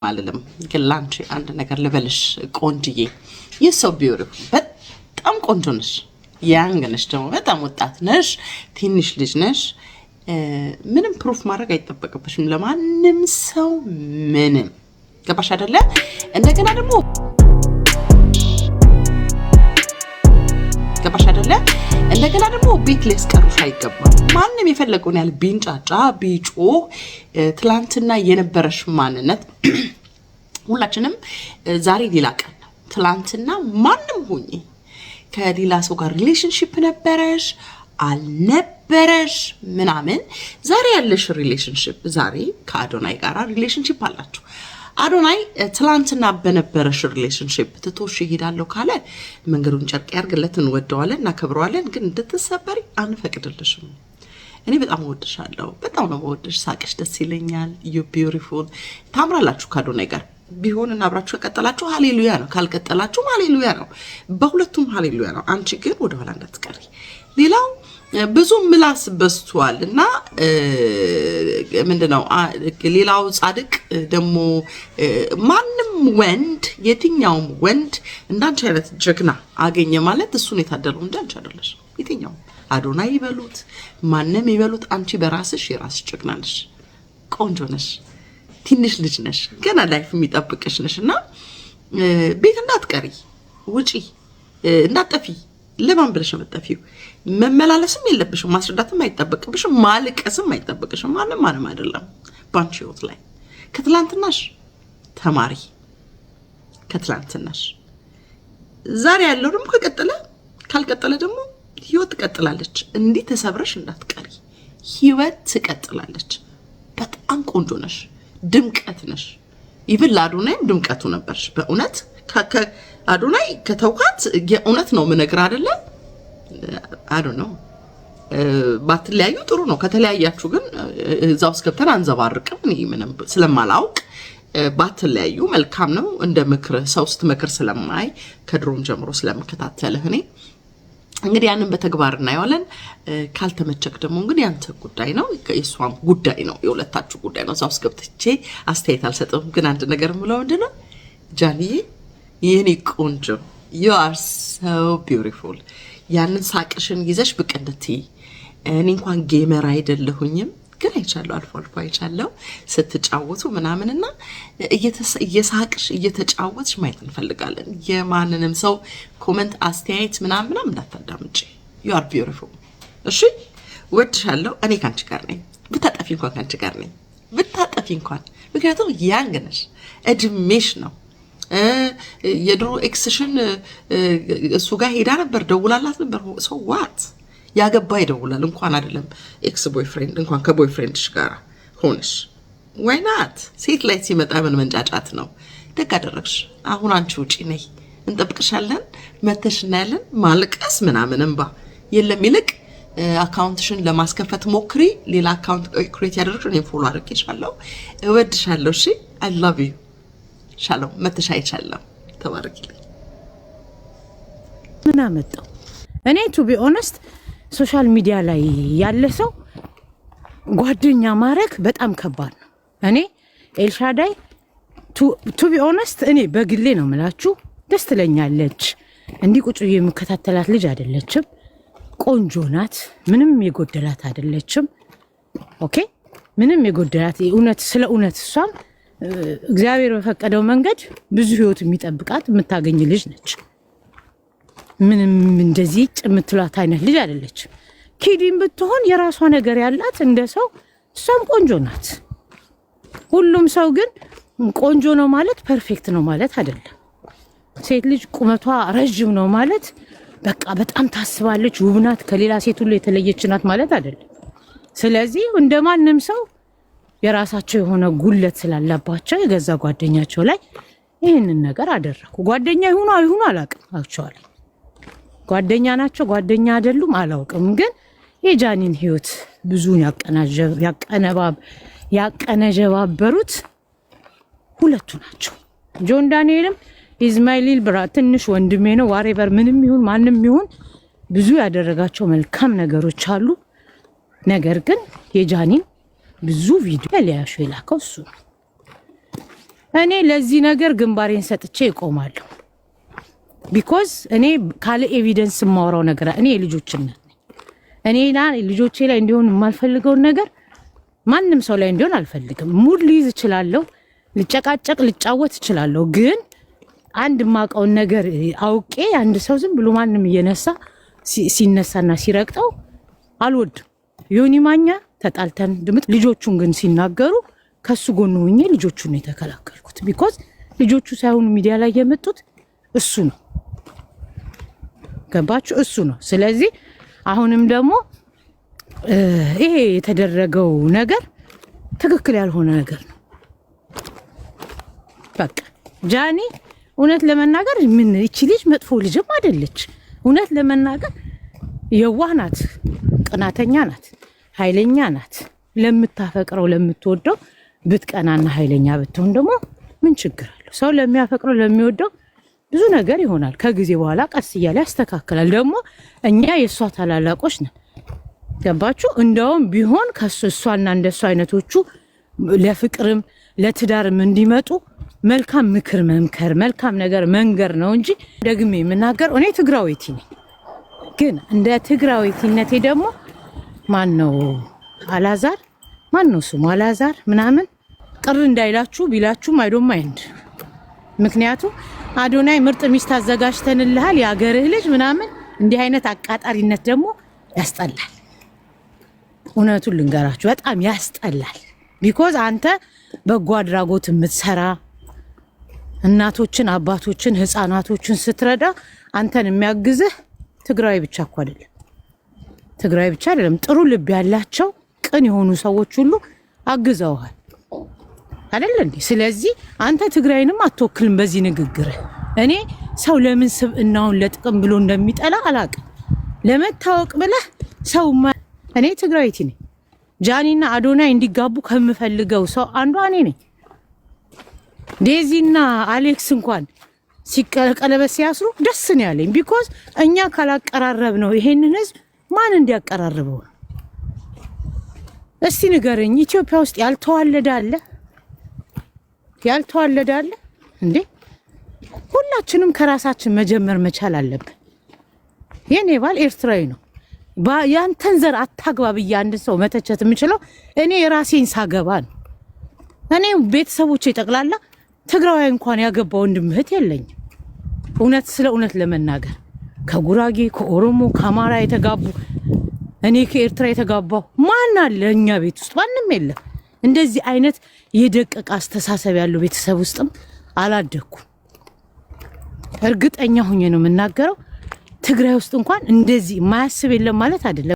አልልም ግን ላንቺ አንድ ነገር ልበልሽ ቆንጅዬ you so beautiful በጣም ቆንጆ ነሽ ያንግ ነሽ ደግሞ በጣም ወጣት ነሽ ትንሽ ልጅ ነሽ ምንም ፕሩፍ ማድረግ አይጠበቅብሽም ለማንም ሰው ምንም ገባሽ አይደለ እንደገና ደግሞ እንደገና ደግሞ ቤት ላይ ስቀሩሽ አይገባም ማንንም የፈለገውን ያለ ቢንጫጫ ቢጮ ትላንትና የነበረሽ ማንነት ሁላችንም ዛሬ ሌላ ቀን ነው ትላንትና ማንንም ሆኜ ከሌላ ሰው ጋር ሪሌሽንሺፕ ነበረሽ አልነበረሽ ምናምን ዛሬ ያለሽ ሪሌሽንሺፕ ዛሬ ከአዶናይ ጋር ሪሌሽንሺፕ አላችሁ አዶናይ ትላንትና በነበረሽ ሪሌሽንሺፕ ትቶሽ ይሄዳለው ካለ መንገዱን ጨርቅ ያርግለት እንወደዋለን እናከብረዋለን ግን እንድትሰበሪ አንፈቅድልሽም እኔ በጣም ወድሻለሁ በጣም ነው ወድሽ ሳቅሽ ደስ ይለኛል you beautiful ታምራላችሁ ከአዶናይ ጋር ቢሆንና አብራችሁ ከቀጠላችሁ ሃሌሉያ ነው ካልቀጠላችሁ ሃሌሉያ ነው በሁለቱም ሃሌሉያ ነው አንቺ ግን ወደ ኋላ እንዳትቀሪ ሌላው ብዙ ምላስ በስቷልና ምንድነው ሌላው ጻድቅ ደሞ ማንንም ወንድ የትኛውም ወንድ እንዳንቺ አይነት ጀግና አገኘ ማለት እሱን የታደለው እንጂ አንቺ አይደለሽ የትኛው አዶናይ ይበሉት ማንንም ይበሉት አንቺ በራስሽ የራስሽ ጀግና ነሽ ቆንጆ ነሽ ትንሽ ልጅ ነሽ ገና ላይፍ የሚጠብቅሽ ነሽና ቤት እንዳትቀሪ ውጪ እንዳትጠፊ ለማን ብለሽ መጣፊው መመላለስም የለብሽም ማስረዳትም አይጠበቅብሽም ማልቀስም አይጠበቅሽም ማንም አይደለም ባንቺ ህይወት ላይ ከትላንትናሽ ተማሪ ከትላንትናሽ ዛሬ ያለው ደግሞ ካልቀጠለ ደግሞ ህይወት ትቀጥላለች እንዴ ተሰብረሽ እንዳትቀሪ ህይወት ትቀጥላለች በጣም ቆንጆ ነሽ ድምቀት ነሽ ኢቭን ለአዶናይም ድምቀቱ ነበርሽ በእውነት አዶናይ ከተውካት የእውነት ነው ምነግር አይደለ I don't know ባትለያዩ ጥሩ ነው ከተለያያችሁ ግን እዛው እስከተን አንዘባርቅም እኔ ምንም ስለማላውቅ ባትለያዩ መልካም ነው እንደ ምክር ሰው ስትመክር ስለማይ ከድሮም ጀምሮ ስለምከታተልህ እኔ እንግዲህ ያንን በተግባር እናያለን ካልተመቸክ ደግሞ እንግዲህ ያንተ ጉዳይ ነው የሷም ጉዳይ ነው የሁለታችሁ ጉዳይ ነው እዛው እስከብትቼ አስተያየት አልሰጥም ግን አንድ ነገር ምለው እንደና ጃኒ የኔ ቆንጆ you are so beautiful ያንን ሳቅሽን ይዘሽ በቀንደቲ እኔ እንኳን ጌመር አይደለሁኝም ግን አይቻለሁ አልፎ አይቻለሁ ስትጫወቱ ምናምንና እየሳቅሽ እየተጫወትሽ ማየት እንፈልጋለን የማንንም ሰው ኮሜንት አስተያየት ምናምን እንዳታዳምጪ you are beautiful እሺ ወድሻለሁ እኔ ካንቺ ጋር ነኝ ብታጠፊ እንኳን ካንቺ ጋር ነኝ ብታጠፊ እንኳን ምክንያቱም ያንግ ነሽ እድሜሽ ነው የድሮ ኤክስሽን እሱ ጋር ሄዳ ነበር ደውላላት ነበር so what ያገባ ይደውላል እንኳን አይደለም ኤክስ ቦይፍሬንድ እንኳን ከቦይፍሬንድሽ ጋር ሆነሽ why not ሴት ላይ ሲመጣ ምን መንጫጫት ነው ደግ አደረግሽ አሁን አንቺ ውጪ ነይ እንጠብቅሻለን መተሽና ያለን ማልቀስ ምናምን እንባ የለም ይልቅ አካውንትሽን ለማስከፈት ሞክሪ ሌላ አካውንት ክሬት ያደርግሽ እኔ ፎሎ አድርጌሻለሁ እወድሻለሁ እሺ I love you ሻሎም መተሻይቻለሁ ተባረክልኝ ምን አመጣው እኔ to be honest ሶሻል ሚዲያ ላይ ያለ ሰው ጓደኛ ማረክ በጣም ከባድ ነው እኔ ኤልሻዳይ to be honest እኔ በግሌ ነው መላችሁ ደስ ትለኛለች እንዲ ቁጭ የምከታተላት ልጅ አይደለችም ቆንጆ ናት ምንም የጎደላት አይደለችም ኦኬ ምንም የጎደላት እውነት ስለ እውነት እሷም እግዚአብሔር በፈቀደው መንገድ ብዙ ህይወት የሚጠብቃት የምታገኝ ልጅ ነች ምንም እንደዚህ ጭምትላት አይነት ልጅ አይደለች ኪዲም ብትሆን የራሷ ነገር ያላት እንደ ሰው እሷም ቆንጆ ናት ሁሉም ሰው ግን ቆንጆ ነው ማለት ፐርፌክት ነው ማለት አይደለም ሴት ልጅ ቁመቷ ረጅም ነው ማለት በቃ በጣም ታስባለች ውብናት ከሌላ ሴት ሁሉ የተለየች ናት ማለት አይደለም ስለዚህ እንደማንም ሰው የራሳቸው የሆነ ጉለት ስላላባቸው የገዛ ጓደኛቸው ላይ ይሄንን ነገር አደረኩ ጓደኛ ይሁኑ አላውቅም actually ጓደኛ ናቸው ጓደኛ አይደሉም አላውቅም ግን የጃኒን ህይወት ብዙን ያቀነጀባበሩት ሁለቱ ናቸው ጆን ዳንኤልም ኢዝማኤል ብራ ትንሽ ወንድሜ ነው ዋሬቨር ምንም ይሁን ማንንም ይሁን ብዙ ያደረጋቸው መልካም ነገሮች አሉ ነገር ግን የጃኒን ብዙ ቪዲዮ ለያሹ ይላከው እሱ እኔ ለዚህ ነገር ግንባሬን ሰጥቼ እቆማለሁ። ቢኮዝ እኔ ካለ ኤቪደንስ የማወራው ነገር እኔ የልጆች እናት ነኝ። እኔና ልጆቼ ላይ እንዲሆን የማልፈልገውን ነገር ማንም ሰው ላይ እንዲሆን አልፈልግም። ሙድ ሊይዝ እችላለሁ፣ ልጨቃጨቅ ልጫወት እችላለሁ። ግን አንድ ማቀውን ነገር አውቄ አንድ ሰው ዝም ብሎ ማንም እየነሳ ሲነሳና ሲረግጠው አልወድም። ዮኒ ማኛ ተጣልተን ድምጥ ልጆቹን ግን ሲናገሩ ከሱ ጎን ሆኜ ልጆቹን ነው የተከላከልኩት። ቢኮዝ ልጆቹ ሳይሆኑ ሚዲያ ላይ የመጡት እሱ ነው። ገባችሁ? እሱ ነው። ስለዚህ አሁንም ደግሞ ይሄ የተደረገው ነገር ትክክል ያልሆነ ነገር ነው። በቃ ጃኒ እውነት ለመናገር ምን እቺ ልጅ መጥፎ ልጅም አይደለች። እውነት ለመናገር የዋህ ናት፣ ቅናተኛ ናት፣ ኃይለኛ ናት። ለምታፈቅረው ለምትወደው ብትቀናና ኃይለኛ ብትሆን ደግሞ ምን ችግር አለው? ሰው ለሚያፈቅረው ለሚወደው ብዙ ነገር ይሆናል። ከጊዜ በኋላ ቀስ እያለ ያስተካክላል። ደግሞ እኛ የእሷ ታላላቆች ነን። ገባችሁ? እንደውም ቢሆን ከሱ እሷና እንደሱ አይነቶቹ ለፍቅርም ለትዳርም እንዲመጡ መልካም ምክር መምከር፣ መልካም ነገር መንገር ነው እንጂ ደግሜ የምናገር እኔ ትግራዊቲ ነኝ። ግን እንደ ትግራዊቲነቴ ደግሞ ማን ነው አላዛር ማን ነው ስሙ አላዛር ምናምን ቅር እንዳይላችሁ ቢላችሁም አይ ዶንት ማይንድ። ምክንያቱም አዶናይ ምርጥ ሚስት አዘጋጅተንልሃል የአገርህ ልጅ ምናምን እንዲህ አይነት አቃጣሪነት ደግሞ ያስጠላል። እውነቱን ልንገራችሁ በጣም ያስጠላል። ቢኮዝ አንተ በጎ አድራጎት የምትሰራ እናቶችን፣ አባቶችን፣ ህፃናቶችን ስትረዳ አንተን የሚያግዝህ ትግራዊ ብቻ እኮ አይደለም። ትግራዊ ብቻ አይደለም፣ ጥሩ ልብ ያላቸው ቅን የሆኑ ሰዎች ሁሉ አግዘውሃል አይደል እንዴ? ስለዚህ አንተ ትግራይንም አትወክልም በዚህ ንግግር። እኔ ሰው ለምን ስብእናውን ለጥቅም ብሎ እንደሚጠላ አላቅም። ለመታወቅ ብለህ ሰው እኔ ትግራዊቲ ነኝ። ጃኒና አዶናይ እንዲጋቡ ከምፈልገው ሰው አንዷ እኔ ነኝ። ዴዚና አሌክስ እንኳን ሲቀለበስ ሲያስሩ ደስ ነው ያለኝ። ቢኮዝ እኛ ካላቀራረብ ነው ይሄንን ህዝብ ማን እንዲያቀራርበው? እስቲ ንገረኝ። ኢትዮጵያ ውስጥ ያልተዋለደ አለ? ያልተዋለደ አለ እንዴ? ሁላችንም ከራሳችን መጀመር መቻል አለብን። የኔ ባል ኤርትራዊ ነው። ያንተን ዘር አታግባ ብዬ አንድ ሰው መተቸት የምችለው እኔ የራሴን ሳገባ ነው። እኔ ቤተሰቦቼ ጠቅላላ ትግራዋይ እንኳን ያገባ ወንድም እህት የለኝም። ስለ እውነት ለመናገር ከጉራጌ፣ ከኦሮሞ፣ ከአማራ የተጋቡ እኔ ከኤርትራ የተጋባው ማን አለ? እኛ ቤት ውስጥ ማንም የለም። እንደዚህ አይነት የደቀቀ አስተሳሰብ ያለው ቤተሰብ ውስጥም አላደኩም። እርግጠኛ ሆኜ ነው የምናገረው። ትግራይ ውስጥ እንኳን እንደዚህ ማያስብ የለም ማለት አይደለም።